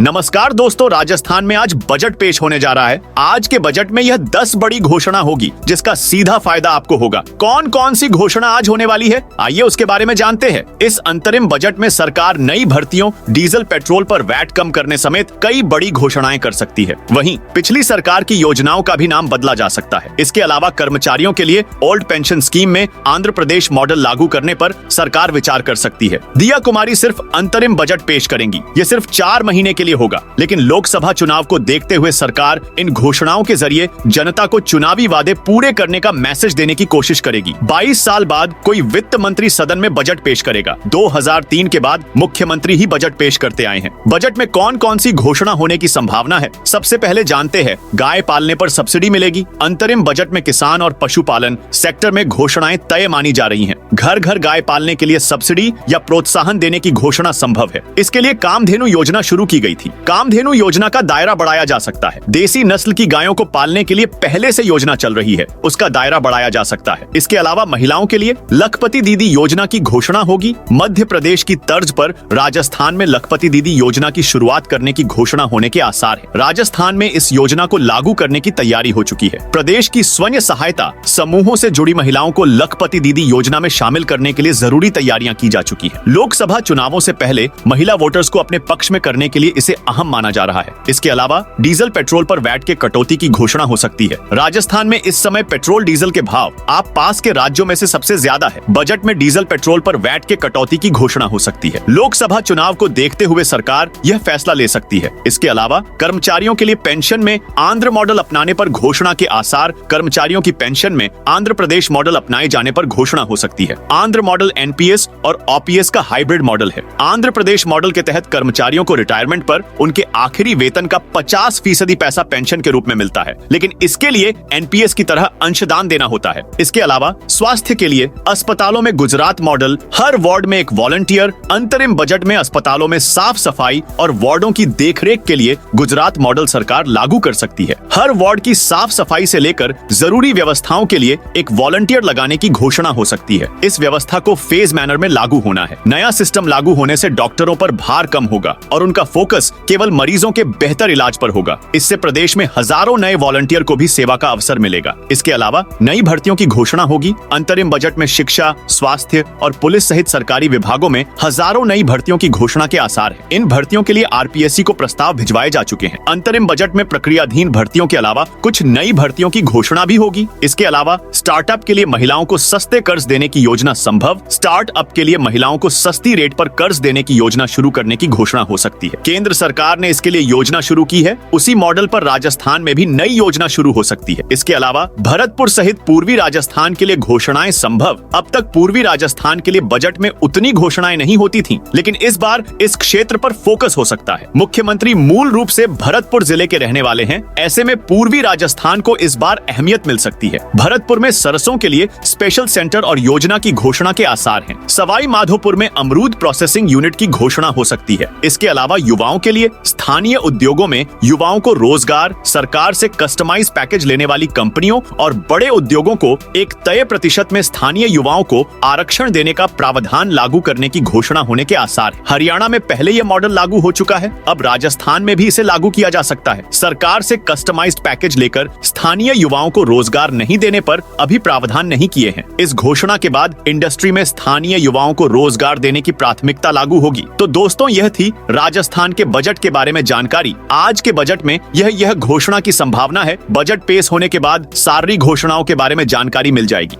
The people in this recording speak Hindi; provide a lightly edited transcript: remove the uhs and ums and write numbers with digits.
नमस्कार दोस्तों, राजस्थान में आज बजट पेश होने जा रहा है। आज के बजट में यह 10 बड़ी घोषणा होगी जिसका सीधा फायदा आपको होगा। कौन कौन सी घोषणा आज होने वाली है, आइए उसके बारे में जानते हैं। इस अंतरिम बजट में सरकार नई भर्तियों, डीजल पेट्रोल पर वैट कम करने समेत कई बड़ी घोषणाएं कर सकती है। वहीं पिछली सरकार की योजनाओं का भी नाम बदला जा सकता है। इसके अलावा कर्मचारियों के लिए ओल्ड पेंशन स्कीम में आंध्र प्रदेश मॉडल लागू करने पर सरकार विचार कर सकती है। दिया कुमारी सिर्फ अंतरिम बजट पेश करेंगी। ये सिर्फ 4 महीने के लिए होगा, लेकिन लोकसभा चुनाव को देखते हुए सरकार इन घोषणाओं के जरिए जनता को चुनावी वादे पूरे करने का मैसेज देने की कोशिश करेगी। 22 साल बाद कोई वित्त मंत्री सदन में बजट पेश करेगा। 2003 के बाद मुख्यमंत्री ही बजट पेश करते आए हैं। बजट में कौन कौन सी घोषणा होने की संभावना है, सबसे पहले जानते हैं। गाय पालने पर सब्सिडी मिलेगी। अंतरिम बजट में किसान और पशुपालन सेक्टर में घोषणाएं तय मानी जा रही हैं। घर घर गाय पालने के लिए सब्सिडी या प्रोत्साहन देने की घोषणा संभव है। इसके लिए कामधेनु योजना शुरू की गई थी। कामधेनु योजना का दायरा बढ़ाया जा सकता है। देसी नस्ल की गायों को पालने के लिए पहले से योजना चल रही है, उसका दायरा बढ़ाया जा सकता है। इसके अलावा महिलाओं के लिए लखपति दीदी योजना की घोषणा होगी। मध्य प्रदेश की तर्ज पर राजस्थान में लखपति दीदी योजना की शुरुआत करने की घोषणा होने के आसार है। राजस्थान में इस योजना को लागू करने की तैयारी हो चुकी है। प्रदेश की स्वयं सहायता समूहों से जुड़ी महिलाओं को लखपति दीदी योजना में शामिल करने के लिए जरूरी तैयारियां की जा चुकी है। लोकसभा चुनावों से पहले महिला वोटर्स को अपने पक्ष में करने के लिए इसे अहम माना जा रहा है। इसके अलावा डीजल पेट्रोल पर वैट के कटौती की घोषणा हो सकती है। राजस्थान में इस समय पेट्रोल डीजल के भाव आप पास के राज्यों में से सबसे ज्यादा है। बजट में डीजल पेट्रोल पर वैट के कटौती की घोषणा हो सकती है। लोकसभा चुनाव को देखते हुए सरकार यह फैसला ले सकती है। इसके अलावा कर्मचारियों के लिए पेंशन में आंध्र मॉडल अपनाने पर घोषणा के आसार। कर्मचारियों की पेंशन में आंध्र प्रदेश मॉडल अपनाए जाने पर घोषणा हो सकती है। आंध्र मॉडल एनपीएस और ओपीएस का हाइब्रिड मॉडल है। आंध्र प्रदेश मॉडल के तहत कर्मचारियों को रिटायरमेंट पर उनके आखिरी वेतन का 50% पैसा पेंशन के रूप में मिलता है, लेकिन इसके लिए एनपीएस की तरह अंशदान देना होता है। इसके अलावा स्वास्थ्य के लिए अस्पतालों में गुजरात मॉडल, हर वार्ड में एक वॉलंटियर। अंतरिम बजट में अस्पतालों में साफ सफाई और वार्डों की देखरेख के लिए गुजरात मॉडल सरकार लागू कर सकती है। हर वार्ड की साफ सफाई से लेकर जरूरी व्यवस्थाओं के लिए एक वॉलंटियर लगाने की घोषणा हो सकती है। इस व्यवस्था को फेज मैनर में लागू होना है। नया सिस्टम लागू होने से डॉक्टरों पर भार कम होगा और उनका फोकस केवल मरीजों के बेहतर इलाज पर होगा। इससे प्रदेश में हजारों नए वॉलंटियर को भी सेवा का अवसर मिलेगा। इसके अलावा नई भर्तियों की घोषणा होगी। अंतरिम बजट में शिक्षा, स्वास्थ्य और पुलिस सहित सरकारी विभागों में हजारों नई भर्तियों की घोषणा के आसार है। इन भर्तियों के लिए आरपीएससी को प्रस्ताव भिजवाए जा चुके हैं। अंतरिम बजट में प्रक्रियाधीन भर्तियों के अलावा कुछ नई भर्तियों की घोषणा भी होगी। इसके अलावा स्टार्टअप के लिए महिलाओं को सस्ते कर्ज देने की योजना संभव। स्टार्टअप के लिए महिलाओं को सस्ती रेट पर कर्ज देने की योजना शुरू करने की घोषणा हो सकती है। केंद्र सरकार ने इसके लिए योजना शुरू की है। उसी मॉडल पर राजस्थान में भी नई योजना शुरू हो सकती है। इसके अलावा भरतपुर सहित पूर्वी राजस्थान के लिए घोषणाएं संभव। अब तक पूर्वी राजस्थान के लिए बजट में उतनी घोषणाएं नहीं होती थीं, लेकिन इस बार इस क्षेत्र पर फोकस हो सकता है। मुख्यमंत्री मूल रूप से भरतपुर जिले के रहने वाले हैं। ऐसे में पूर्वी राजस्थान को इस बार अहमियत मिल सकती है। भरतपुर में सरसों के लिए स्पेशल सेंटर और योजना की घोषणा के आसार हैं। सवाई माधोपुर में अमरूद प्रोसेसिंग यूनिट की घोषणा हो सकती है। इसके अलावा युवाओं के लिए स्थानीय उद्योगों में युवाओं को रोजगार, सरकार से कस्टमाइज पैकेज लेने वाली कंपनियों और बड़े उद्योगों को एक तय प्रतिशत में स्थानीय युवाओं को आरक्षण देने का प्रावधान लागू करने की घोषणा होने के आसार है। हरियाणा में पहले यह मॉडल लागू हो चुका है, अब राजस्थान में भी इसे लागू किया जा सकता है। सरकार से कस्टमाइज्ड पैकेज लेकर स्थानीय युवाओं को रोजगार नहीं देने पर अभी प्रावधान नहीं किए हैं। इस घोषणा के बाद इंडस्ट्री में स्थानीय युवाओं को रोजगार देने की प्राथमिकता लागू होगी। तो दोस्तों, यह थी राजस्थान के बजट के बारे में जानकारी। आज के बजट में यह घोषणा की संभावना है। बजट पेश होने के बाद सारी घोषणाओं के बारे में जानकारी मिल जाएगी।